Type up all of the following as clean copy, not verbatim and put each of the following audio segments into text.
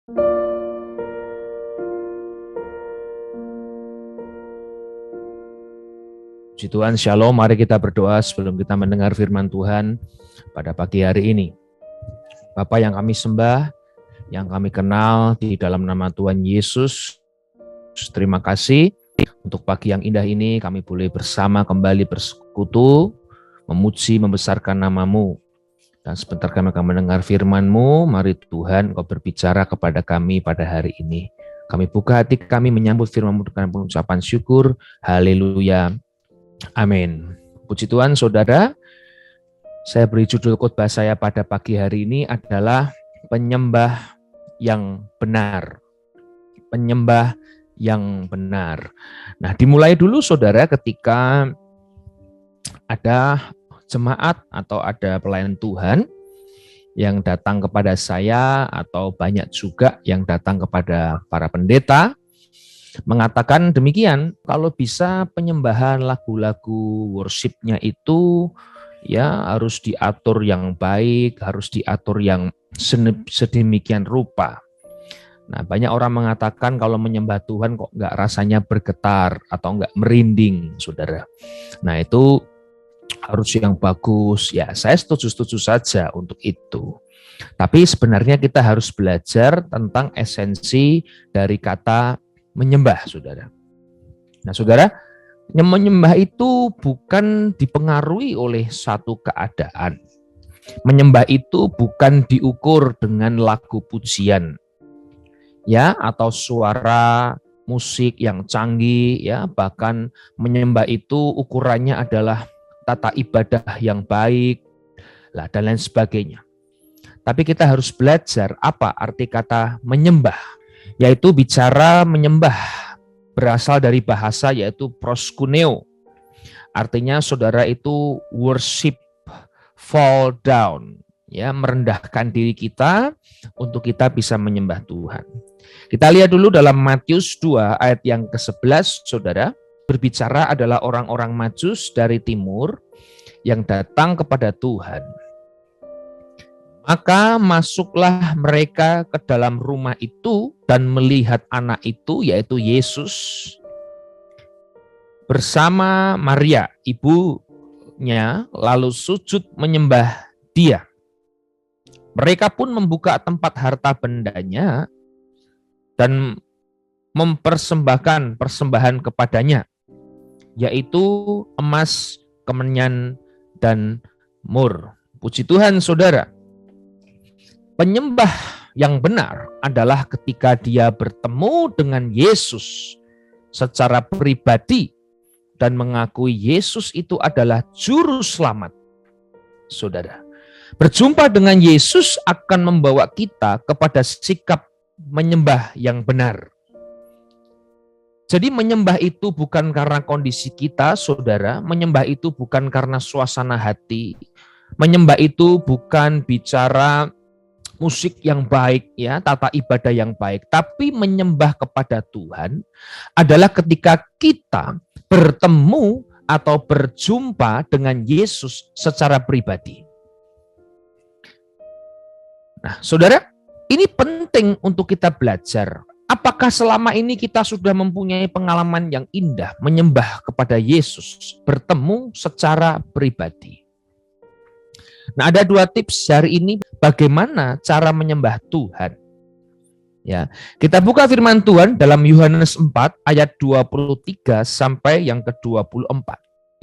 Puji Tuhan, Shalom. Mari kita berdoa sebelum kita mendengar firman Tuhan pada pagi hari ini. Bapa yang kami sembah, yang kami kenal di dalam nama Tuhan Yesus, terima kasih untuk pagi yang indah ini kami boleh bersama kembali bersekutu, memuji, membesarkan nama-Mu. Dan sebentar kami akan mendengar firman-Mu, mari Tuhan Engkau berbicara kepada kami pada hari ini. Kami buka hati kami menyambut firman-Mu dengan pengucapan syukur, haleluya. Amin. Puji Tuhan, saudara. Saya beri judul khotbah saya pada pagi hari ini adalah penyembah yang benar. Penyembah yang benar. Nah, dimulai dulu saudara ketika ada jemaat atau ada pelayan Tuhan yang datang kepada saya atau banyak juga yang datang kepada para pendeta mengatakan demikian, kalau bisa penyembahan lagu-lagu worship-nya itu ya harus diatur yang baik, harus diatur yang sedemikian rupa. Nah, banyak orang mengatakan kalau menyembah Tuhan kok nggak rasanya bergetar atau nggak merinding, saudara. Nah, itu harus yang bagus. Ya, saya setuju-setuju saja untuk itu. Tapi sebenarnya kita harus belajar tentang esensi dari kata menyembah, saudara. Nah, saudara, menyembah itu bukan dipengaruhi oleh satu keadaan. Menyembah itu bukan diukur dengan lagu pujian, ya, atau suara musik yang canggih, ya. Bahkan menyembah itu ukurannya adalah tata ibadah yang baik, lah, dan lain sebagainya. Tapi kita harus belajar apa arti kata menyembah. Yaitu bicara menyembah berasal dari bahasa yaitu proskuneo. Artinya saudara itu worship, fall down, ya, merendahkan diri kita untuk kita bisa menyembah Tuhan. Kita lihat dulu dalam Matius 2 ayat yang ke-11, saudara. Berbicara adalah orang-orang Majus dari timur yang datang kepada Tuhan. Maka masuklah mereka ke dalam rumah itu dan melihat anak itu, yaitu Yesus, bersama Maria, ibunya, lalu sujud menyembah Dia. Mereka pun membuka tempat harta bendanya dan mempersembahkan persembahan kepadanya, yaitu emas, kemenyan, dan mur. Puji Tuhan, saudara. Penyembah yang benar adalah ketika dia bertemu dengan Yesus secara pribadi dan mengakui Yesus itu adalah juru selamat. Saudara, berjumpa dengan Yesus akan membawa kita kepada sikap menyembah yang benar. Jadi menyembah itu bukan karena kondisi kita, saudara. Menyembah itu bukan karena suasana hati. Menyembah itu bukan bicara musik yang baik, ya, tata ibadah yang baik, tapi menyembah kepada Tuhan adalah ketika kita bertemu atau berjumpa dengan Yesus secara pribadi. Nah, saudara, ini penting untuk kita belajar. Apakah selama ini kita sudah mempunyai pengalaman yang indah menyembah kepada Yesus, bertemu secara pribadi? Nah, ada 2 tips hari ini bagaimana cara menyembah Tuhan. Ya, kita buka firman Tuhan dalam Yohanes 4 ayat 23 sampai yang ke-24.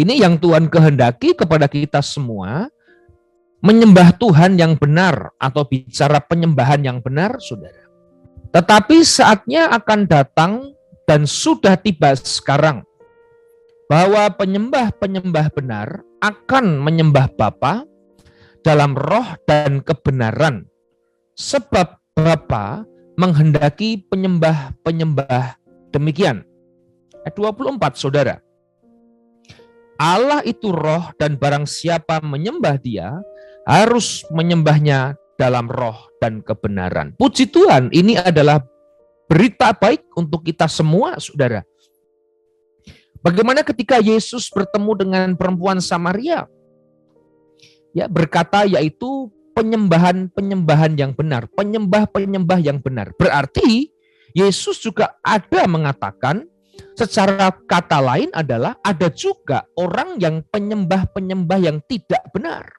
Ini yang Tuhan kehendaki kepada kita semua, menyembah Tuhan yang benar atau bicara penyembahan yang benar, saudara. Tetapi saatnya akan datang dan sudah tiba sekarang bahwa penyembah-penyembah benar akan menyembah Bapa dalam roh dan kebenaran, sebab Bapa menghendaki penyembah-penyembah demikian. Ayat 24, saudara. Allah itu roh dan barang siapa menyembah Dia harus menyembahnya dalam roh dan kebenaran. Puji Tuhan, ini adalah berita baik untuk kita semua, saudara. Bagaimana ketika Yesus bertemu dengan perempuan Samaria? Ya, berkata yaitu penyembahan-penyembahan yang benar, penyembah-penyembah yang benar. Berarti Yesus juga ada mengatakan, secara kata lain adalah ada juga orang yang penyembah-penyembah yang tidak benar.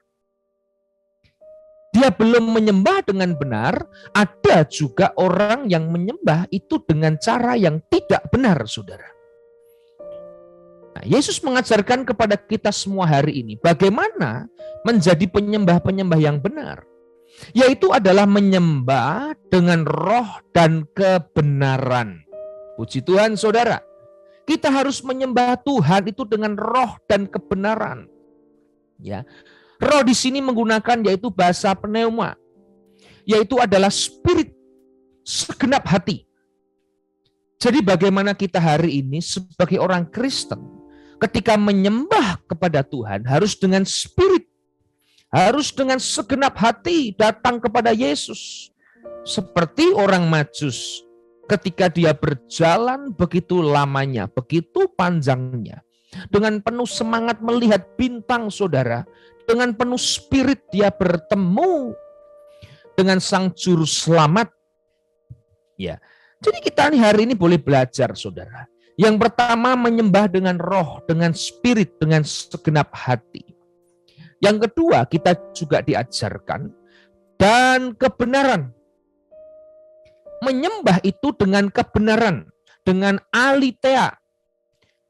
Dia belum menyembah dengan benar, ada juga orang yang menyembah itu dengan cara yang tidak benar, saudara. Nah, Yesus mengajarkan kepada kita semua hari ini bagaimana menjadi penyembah-penyembah yang benar. Yaitu adalah menyembah dengan roh dan kebenaran. Puji Tuhan, saudara. Kita harus menyembah Tuhan itu dengan roh dan kebenaran. Ya. Roh di sini menggunakan yaitu bahasa pneuma, yaitu adalah spirit, segenap hati. Jadi bagaimana kita hari ini sebagai orang Kristen, ketika menyembah kepada Tuhan harus dengan spirit, harus dengan segenap hati datang kepada Yesus. Seperti orang Majus, ketika dia berjalan begitu lamanya, begitu panjangnya, dengan penuh semangat melihat bintang, saudara, dengan penuh spirit dia bertemu dengan Sang Juru Selamat. Ya, jadi kita hari ini boleh belajar, saudara. Yang pertama, menyembah dengan roh, dengan spirit, dengan segenap hati. Yang kedua, kita juga diajarkan dan kebenaran. Menyembah itu dengan kebenaran, dengan aletheia,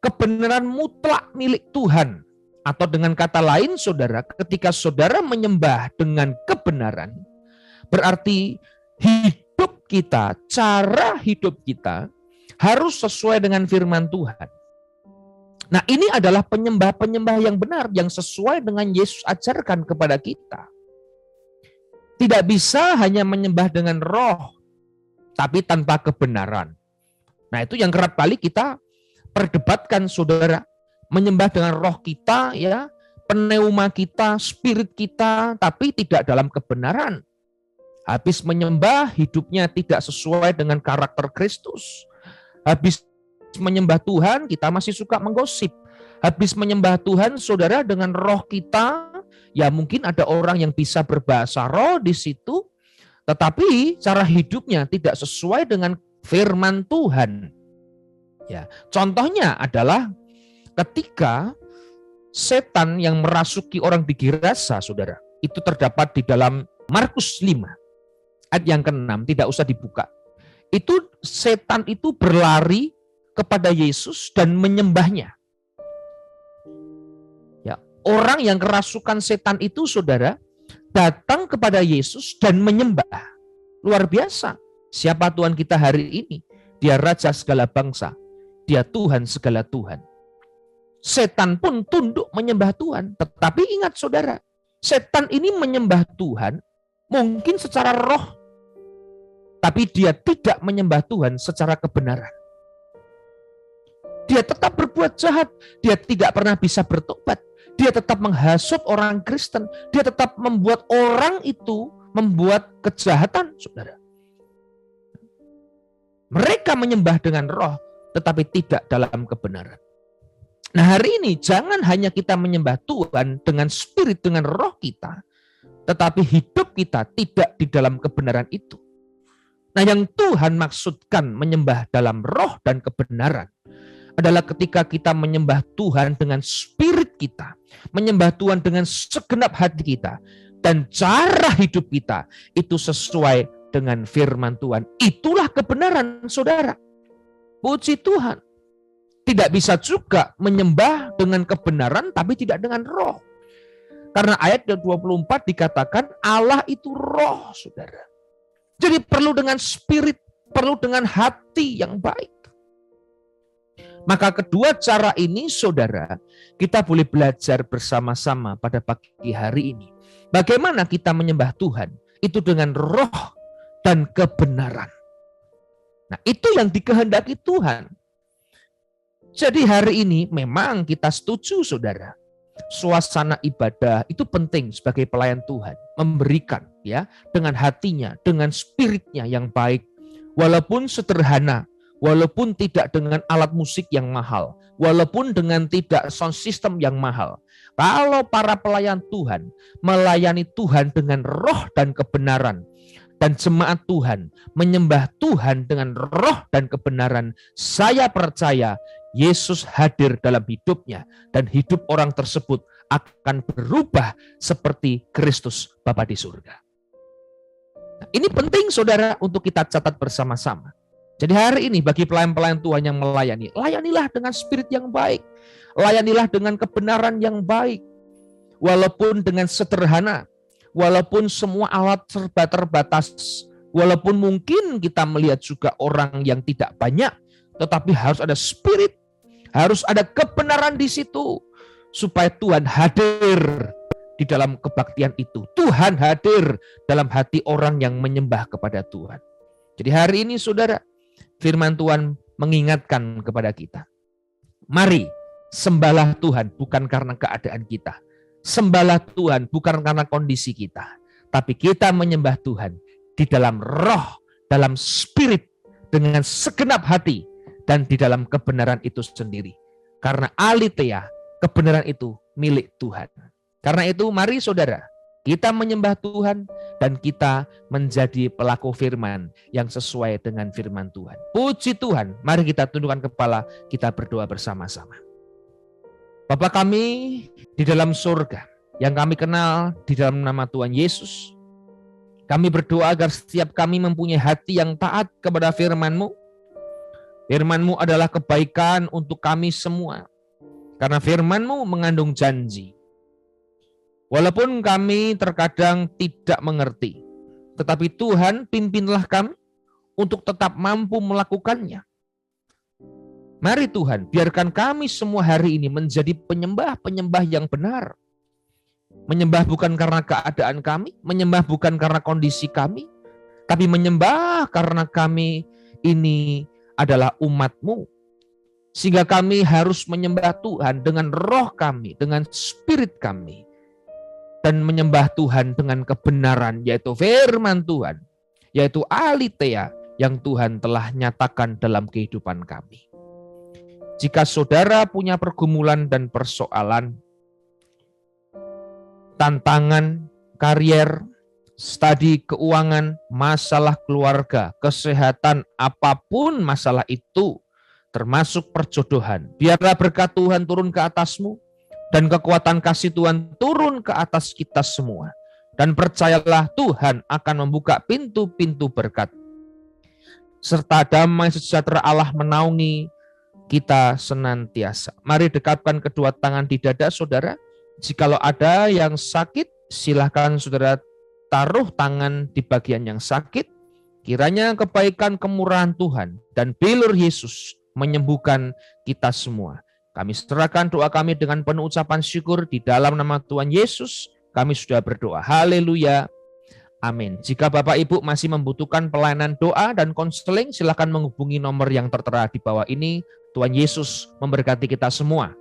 kebenaran mutlak milik Tuhan. Atau dengan kata lain, saudara, ketika saudara menyembah dengan kebenaran, berarti hidup kita, cara hidup kita harus sesuai dengan firman Tuhan. Nah, ini adalah penyembah-penyembah yang benar, yang sesuai dengan Yesus ajarkan kepada kita. Tidak bisa hanya menyembah dengan roh, tapi tanpa kebenaran. Nah, itu yang kerap kali kita perdebatkan, saudara. Menyembah dengan roh kita, ya, pneuma kita, spirit kita, tapi tidak dalam kebenaran. Habis menyembah, hidupnya tidak sesuai dengan karakter Kristus. Habis menyembah Tuhan, kita masih suka menggosip. Habis menyembah Tuhan, saudara, dengan roh kita, ya mungkin ada orang yang bisa berbahasa roh di situ, tetapi cara hidupnya tidak sesuai dengan firman Tuhan. Ya, contohnya adalah ketika setan yang merasuki orang di Gerasa, saudara, itu terdapat di dalam Markus 5, ayat yang ke-6, tidak usah dibuka. Itu setan itu berlari kepada Yesus dan menyembahnya. Ya, orang yang kerasukan setan itu, saudara, datang kepada Yesus dan menyembah. Luar biasa. Siapa Tuhan kita hari ini? Dia Raja segala bangsa. Dia Tuhan segala Tuhan. Setan pun tunduk menyembah Tuhan. Tetapi ingat, saudara, setan ini menyembah Tuhan mungkin secara roh, tapi dia tidak menyembah Tuhan secara kebenaran. Dia tetap berbuat jahat. Dia tidak pernah bisa bertobat. Dia tetap menghasut orang Kristen. Dia tetap membuat orang itu membuat kejahatan, saudara. Mereka menyembah dengan roh, tetapi tidak dalam kebenaran. Nah, hari ini jangan hanya kita menyembah Tuhan dengan spirit, dengan roh kita, tetapi hidup kita tidak di dalam kebenaran itu. Nah, yang Tuhan maksudkan menyembah dalam roh dan kebenaran adalah ketika kita menyembah Tuhan dengan spirit kita, menyembah Tuhan dengan segenap hati kita, dan cara hidup kita itu sesuai dengan firman Tuhan. Itulah kebenaran, saudara. Puji Tuhan. Tidak bisa juga menyembah dengan kebenaran tapi tidak dengan roh. Karena ayat 24 dikatakan Allah itu roh, saudara. Jadi perlu dengan spirit, perlu dengan hati yang baik. Maka kedua cara ini, saudara, kita boleh belajar bersama-sama pada pagi hari ini. Bagaimana kita menyembah Tuhan? Itu dengan roh dan kebenaran. Nah, itu yang dikehendaki Tuhan. Jadi hari ini memang kita setuju, saudara. Suasana ibadah itu penting sebagai pelayan Tuhan. Memberikan, ya, dengan hatinya, dengan spiritnya yang baik. Walaupun sederhana, walaupun tidak dengan alat musik yang mahal, walaupun dengan tidak sound system yang mahal. Kalau para pelayan Tuhan melayani Tuhan dengan roh dan kebenaran, dan jemaat Tuhan menyembah Tuhan dengan roh dan kebenaran, saya percaya Yesus hadir dalam hidupnya, dan hidup orang tersebut akan berubah seperti Kristus Bapa di surga. Nah, ini penting saudara untuk kita catat bersama-sama. Jadi hari ini bagi pelayan-pelayan Tuhan yang melayani, layanilah dengan spirit yang baik. Layanilah dengan kebenaran yang baik. Walaupun dengan sederhana, walaupun semua alat serba terbatas, walaupun mungkin kita melihat juga orang yang tidak banyak, tetapi harus ada spirit, harus ada kebenaran di situ, supaya Tuhan hadir di dalam kebaktian itu. Tuhan hadir dalam hati orang yang menyembah kepada Tuhan. Jadi hari ini saudara, firman Tuhan mengingatkan kepada kita. Mari sembahlah Tuhan bukan karena keadaan kita. Sembahlah Tuhan bukan karena kondisi kita. Tapi kita menyembah Tuhan di dalam roh, dalam spirit, dengan segenap hati, dan di dalam kebenaran itu sendiri. Karena aletheia, kebenaran itu milik Tuhan. Karena itu mari saudara, kita menyembah Tuhan dan kita menjadi pelaku firman yang sesuai dengan firman Tuhan. Puji Tuhan, mari kita tundukkan kepala, kita berdoa bersama-sama. Bapa kami di dalam surga, yang kami kenal di dalam nama Tuhan Yesus, kami berdoa agar setiap kami mempunyai hati yang taat kepada firman-Mu. Firman-Mu adalah kebaikan untuk kami semua. Karena firman-Mu mengandung janji. Walaupun kami terkadang tidak mengerti, tetapi Tuhan pimpinlah kami untuk tetap mampu melakukannya. Mari Tuhan, biarkan kami semua hari ini menjadi penyembah-penyembah yang benar. Menyembah bukan karena keadaan kami, menyembah bukan karena kondisi kami, tapi menyembah karena kami ini adalah umat-Mu. Sehingga kami harus menyembah Tuhan dengan roh kami, dengan spirit kami. Dan menyembah Tuhan dengan kebenaran, yaitu firman Tuhan, yaitu aletheia yang Tuhan telah nyatakan dalam kehidupan kami. Jika saudara punya pergumulan dan persoalan, tantangan, karier, studi keuangan, masalah keluarga, kesehatan, apapun masalah itu, termasuk perjodohan, biarlah berkat Tuhan turun ke atasmu, dan kekuatan kasih Tuhan turun ke atas kita semua. Dan percayalah Tuhan akan membuka pintu-pintu berkat. Serta damai sejahtera Allah menaungi kita senantiasa. Mari dekapkan kedua tangan di dada saudara. Jikalau ada yang sakit, silakan saudara taruh tangan di bagian yang sakit. Kiranya kebaikan kemurahan Tuhan dan bilur Yesus menyembuhkan kita semua. Kami serahkan doa kami dengan penuh ucapan syukur di dalam nama Tuhan Yesus. Kami sudah berdoa. Haleluya. Amin. Jika Bapak Ibu masih membutuhkan pelayanan doa dan konseling, silakan menghubungi nomor yang tertera di bawah ini. Tuhan Yesus memberkati kita semua.